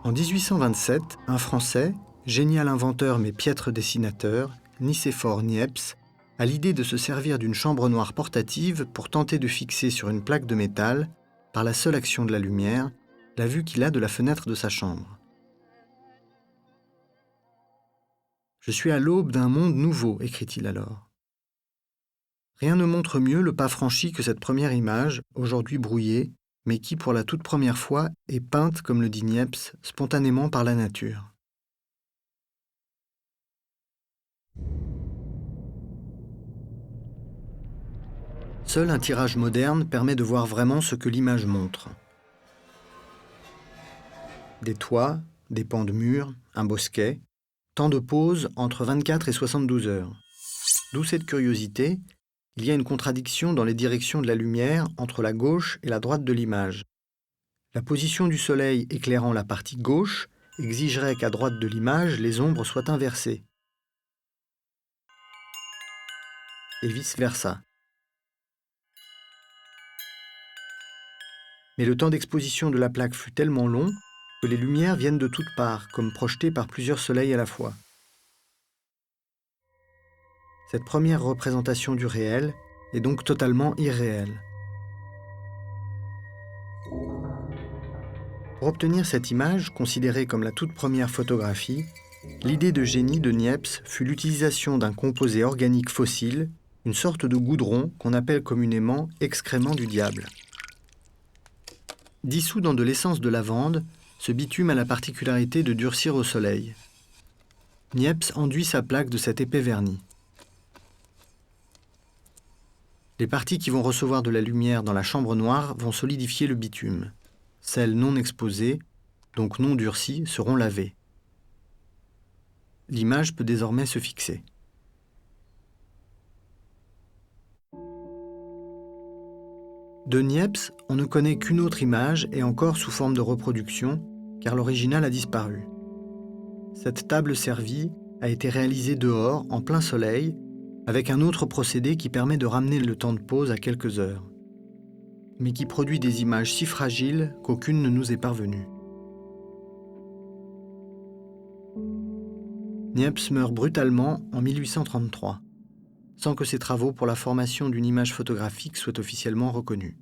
En 1827, un Français, génial inventeur mais piètre dessinateur, Nicéphore Niepce, a l'idée de se servir d'une chambre noire portative pour tenter de fixer sur une plaque de métal, par la seule action de la lumière, la vue qu'il a de la fenêtre de sa chambre. « Je suis à l'aube d'un monde nouveau », écrit-il alors. Rien ne montre mieux le pas franchi que cette première image, aujourd'hui brouillée, mais qui, pour la toute première fois, est peinte, comme le dit Niepce, spontanément par la nature. Seul un tirage moderne permet de voir vraiment ce que l'image montre. Des toits, des pans de murs, un bosquet, temps de pause entre 24 et 72 heures. D'où cette curiosité, il y a une contradiction dans les directions de la lumière entre la gauche et la droite de l'image. La position du soleil éclairant la partie gauche exigerait qu'à droite de l'image, les ombres soient inversées. Et vice-versa. Mais le temps d'exposition de la plaque fut tellement long que les lumières viennent de toutes parts, comme projetées par plusieurs soleils à la fois. Cette première représentation du réel est donc totalement irréelle. Pour obtenir cette image, considérée comme la toute première photographie, l'idée de génie de Niepce fut l'utilisation d'un composé organique fossile, une sorte de goudron qu'on appelle communément excrément du diable. Dissous dans de l'essence de lavande, ce bitume a la particularité de durcir au soleil. Niepce enduit sa plaque de cet épais vernis. Les parties qui vont recevoir de la lumière dans la chambre noire vont solidifier le bitume. Celles non exposées, donc non durcies, seront lavées. L'image peut désormais se fixer. De Niepce, on ne connaît qu'une autre image, et encore sous forme de reproduction, car l'original a disparu. Cette table servie a été réalisée dehors, en plein soleil, avec un autre procédé qui permet de ramener le temps de pause à quelques heures, mais qui produit des images si fragiles qu'aucune ne nous est parvenue. Niepce meurt brutalement en 1833, sans que ses travaux pour la formation d'une image photographique soient officiellement reconnus.